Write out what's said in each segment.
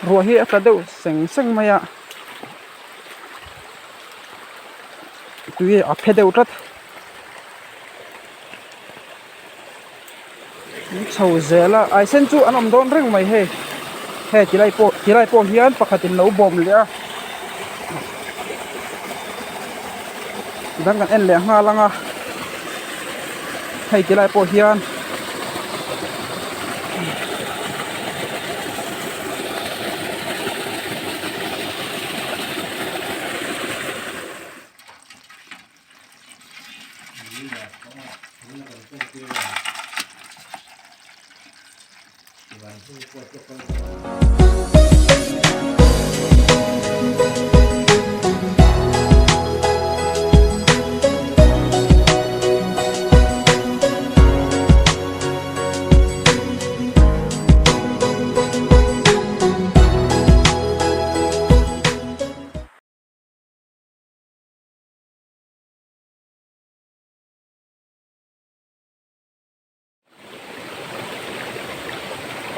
rùa hi cả đâu seng seng maya tui a phe deuh rat chho zela ai sen chu an om don reng mai he tilai po hian pakhatin lo bom le a dan kan en le nga langa hei tilai po hian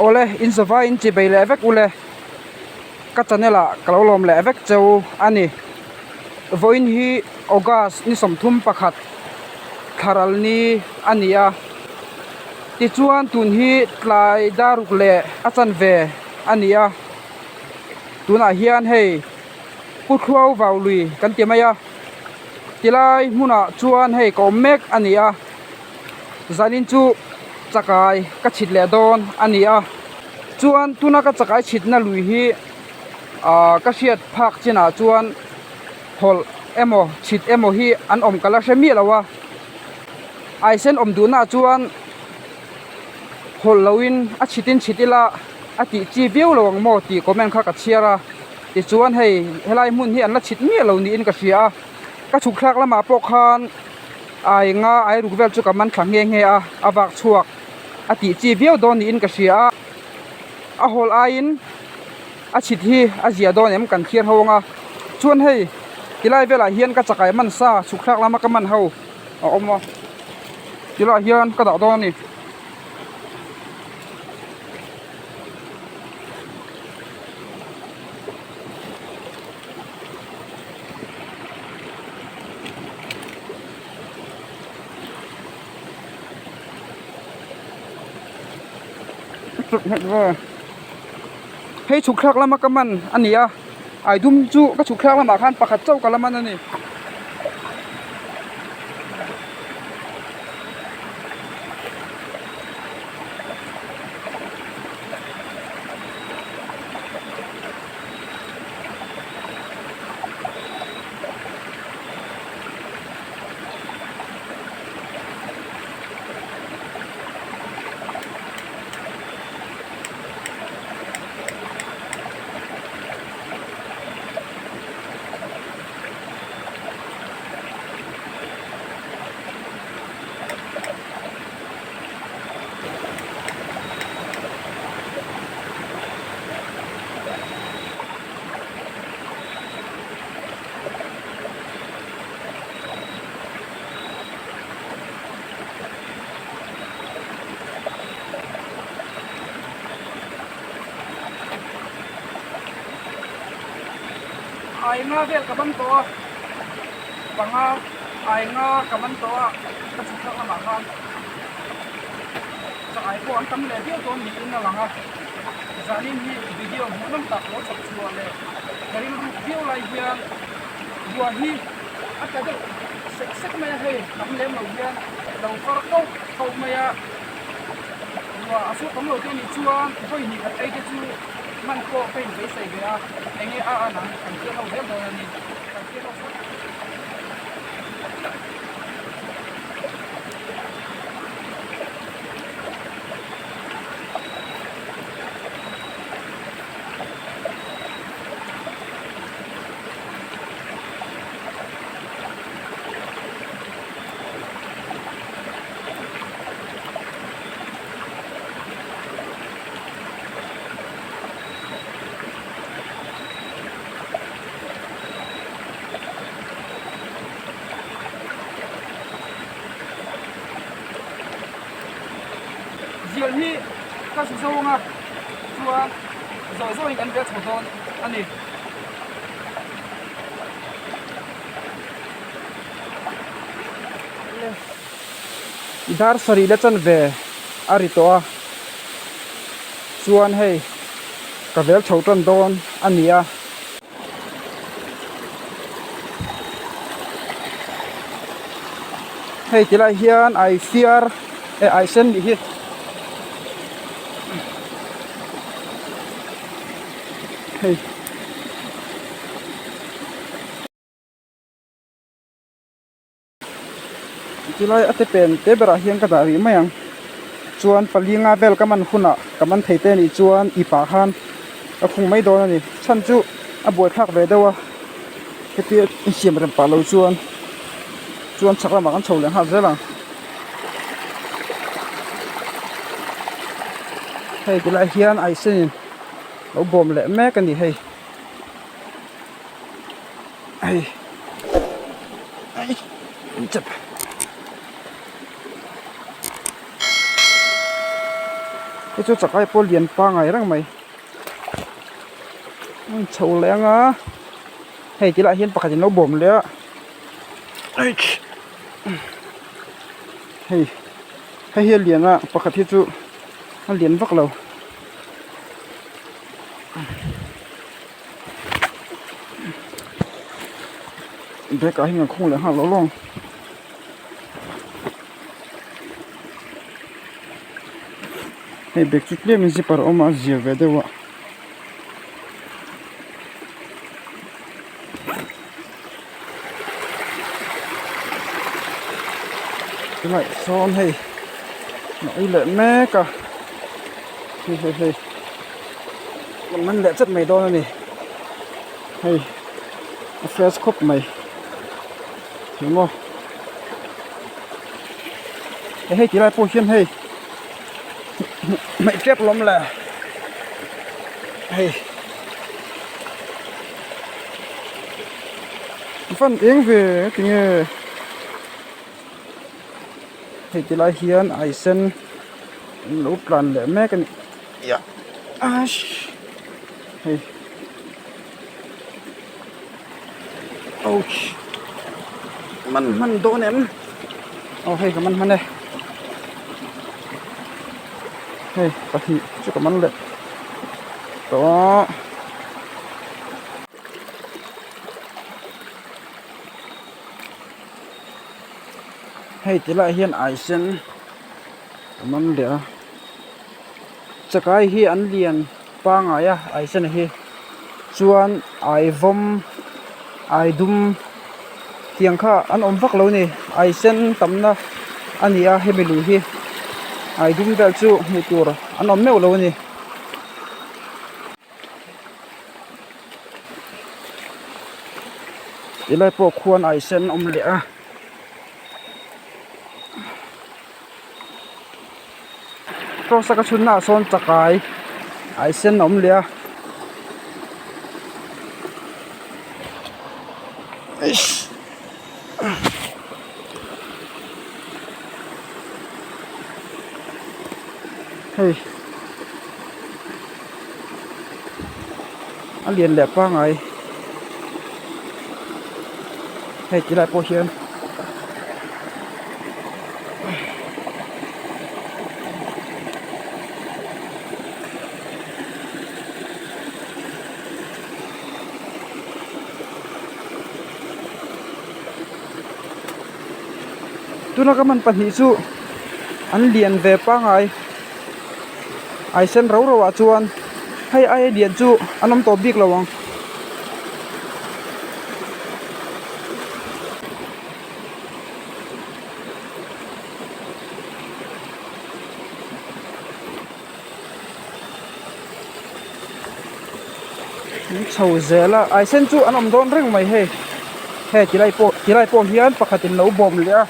ole in sova in chi bei le vek ule ka chanela kalolom le vek cheu ani voin hi august ni somthum pakhat tharal ni ania ti chuan tun hi tlai daruk le achan ve ania tuna hian hei puthuau vaului kan ti maya tilai hmuna chuan hei komek ania zanin chu chakai ka chit le don ania chuan tuna ka chakai chit na lui hi ka hriat phak china chuan hol emo chit emo hi an om kala hremi lawa ai sen om duna chuan hol loin a chitin chitila ati chi viu lawang mo ti comment kha ka chiara ti chuan hei helai mun hi an la chit mi lo ni in ka hria ka chuk thlak lama pok khan ai nga ai rukvel chu kaman thlang nge a awak chuak ati chi viu don ni in ka hria a hol ain a chit hi a zia don em kan khiar hawanga chuan hei tilai vela hian ka chakai man sa chuk thlak lama ka man ho a oma tilai hian ka da don ni hei chuk thlak lama ka man ania ai dum chu ka chuk thlak lama khan pakhat chau ka laman ani ai nga vel ka ban to panga ai nga ka ban to ka chuk thlak lama khan cha ai ko an tam le dio ton ni in na langa zanin hi video hmunam tak lo chak chuan le karim video lai hian bua hi ata do sek sek mai he kam lem lo hian lo far ko maya bua asu kam lo te ni chuan hoi ni khat ai te chu man ko pen ve sai ge a enge a ana kan ke ho he do ni kan ke ho zial hi ka su zo nga chuan rồi rồi anh biết thằng con anh đi dar sari le chan ve ari to chuan hei ka vel thoton don ania hei tilai hian ai fear ai sen hi hei tilai ate pen te bera hian ka dari mayang chuan palinga vel kaman khuna kaman theite ni chuan ipa khan a khung mai don ani chan chu a boi thak ve dewa heti siam ram pa lo chuan chakla ma kan chho le ha zela hei tilai hian ai sen lo bom le me kan ni hei ai ai chap cái chỗ chắc ai po liền pa ngày răng mày chầu lẽ ngá hay chỉ lại hiên bạc thì nó bồm lẽ hay hay hiên liền á bạc thì chú nó liền vắt lâu bé cả hình không lẽ hàng lỗ long hei bek chu tlem in zipper oma zia ve dewa lại son hei nói lệ mẹ cả hei mình lệ chất mày đo này hei fresh cup mày hiểu không hei chỉ lại portion hei mày kép lắm là hey phân yến về cái nghe thì chỉ là hiền ai sen nấu plan để mấy cái này hey ouch mình đổ ném hey cái mình này hei pati chu ka man le to hei tilai hian ai sen man le chakai hi an lian pa nga ya ai sen hi chuan ai vom ai dum tiang kha an om vak lo ni ai sen tamna ania hemelu hi ai dum bel chu mu tur an om meu lo ni ilai po khuan ai sen om le a to saka chunna son chakai ai sen om le a hey anh liền lẹp qua ngày hey chỉ lại po hiền tu nó cái mình bận hỉ su anh liền về pa ngày ai sen rau rau chuan hay ai điện chu anom to big lawang chầu zela ai sen chu anom don reng mai he he tilai po hian pakhatin lo bom le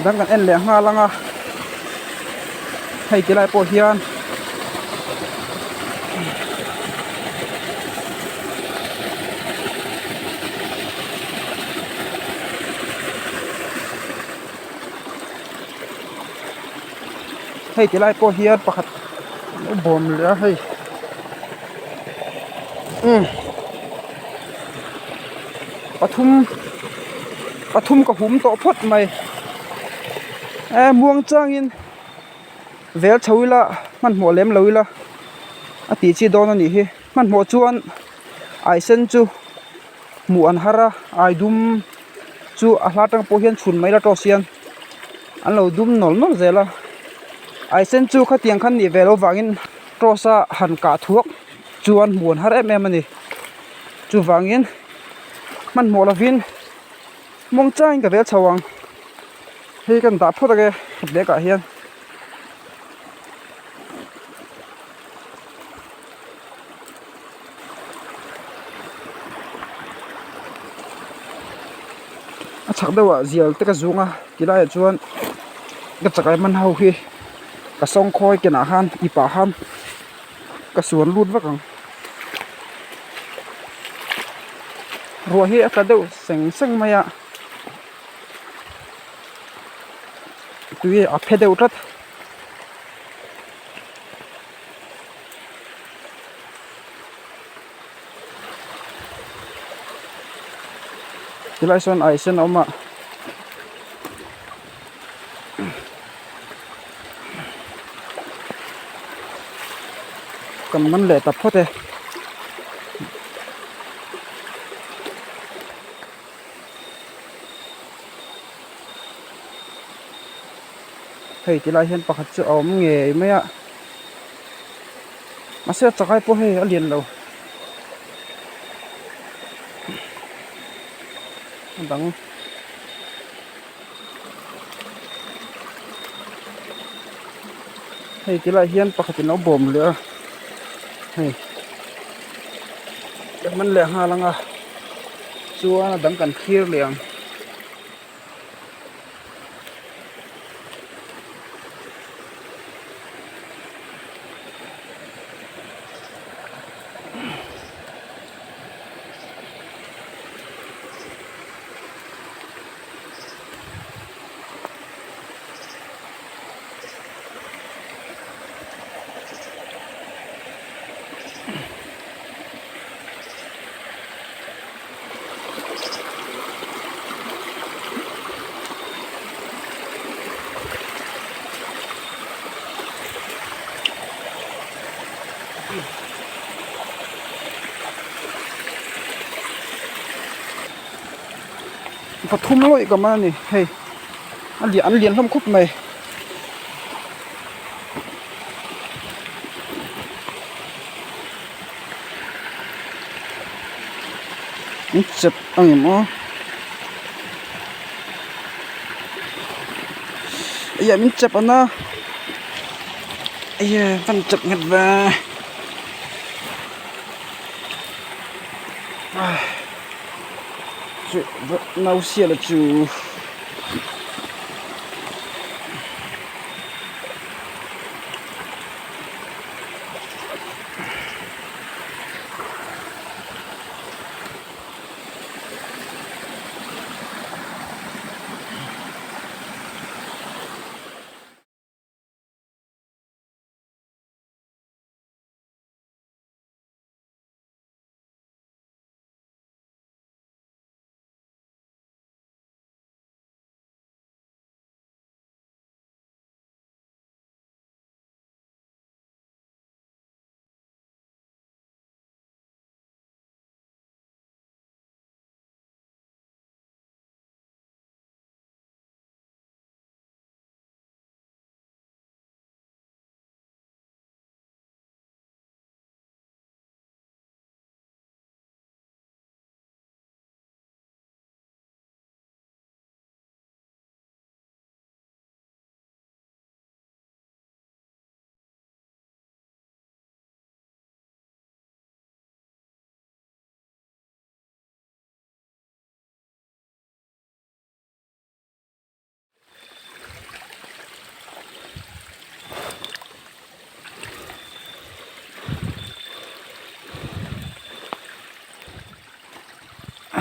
dan kan en le nga langa hay tilai po hian hei tilai po hian pakhat bom le hei pathum ka hum to phot mai muang changin vel chhoila man mo lem loila ati chi don ani hi man mo chuan ai sen chu mu an hara ai dum chu a hlatang po hian chhun mai la to sian an lo dum nol zela ai sen chu khatiang khan ni velo wangin trosa han ka thuak chuan muan har em ani chu wangin man mo lovin mong chain ka vel chawang hei kan da photake be ka hian a chak dewa zial te ka zunga tilai chuan ka chakai man hau hi ka song khoi ke na han ipa han ka suan lut wakang ruwa hi ata deuh seng maya tui a phe deuh tat tilai son ai sen oma kan man le ta phote hei tilai hian pakhat chu awm nge maya mase chakai po hei a lian lo dang hei tilai hian pakhatin au bom le hei man le ha langa chuan a dang kan khir liang pathum loi ka ma ni hei an lian hlom khup mai chep ang mo ya min chep ana ya van chep ngat ba chu nau sia la chu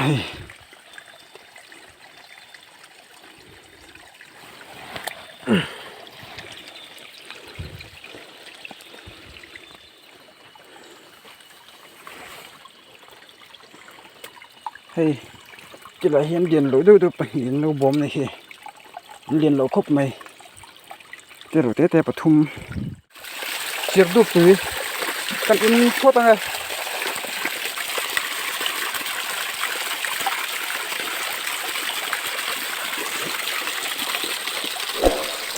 ai hey chỉ là hiện điện lối đôi đôi phải hiện lâu bom này hi điện lối khóc mày thế rồi thế bật thum chiếc đục túi căn in phốt tăng này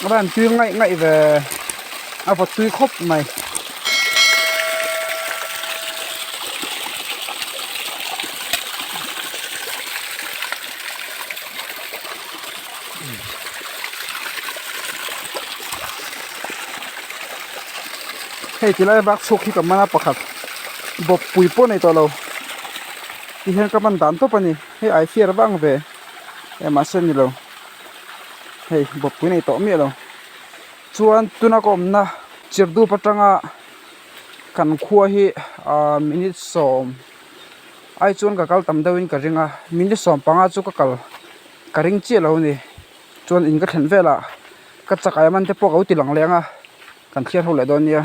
các bạn tuy ngại ngại về vật tuy khóc mày hey chỉ là bác sốc khi cầm mana pakhat bọc bụi po này to lâu thì hiện các bạn đàn tốt pani hey ai phía bang về em mà xem như lâu hey bọc bụi này to mía lâu chuan tuna kom na chirdu patanga kan khua hi minute som ai chuan ka kal tam dawin ka ringa minute som panga chu ka ring chi lo ni chuan in ka thlen vela ka chakai man te pok au ti lang lenga kan thiar ho le don nia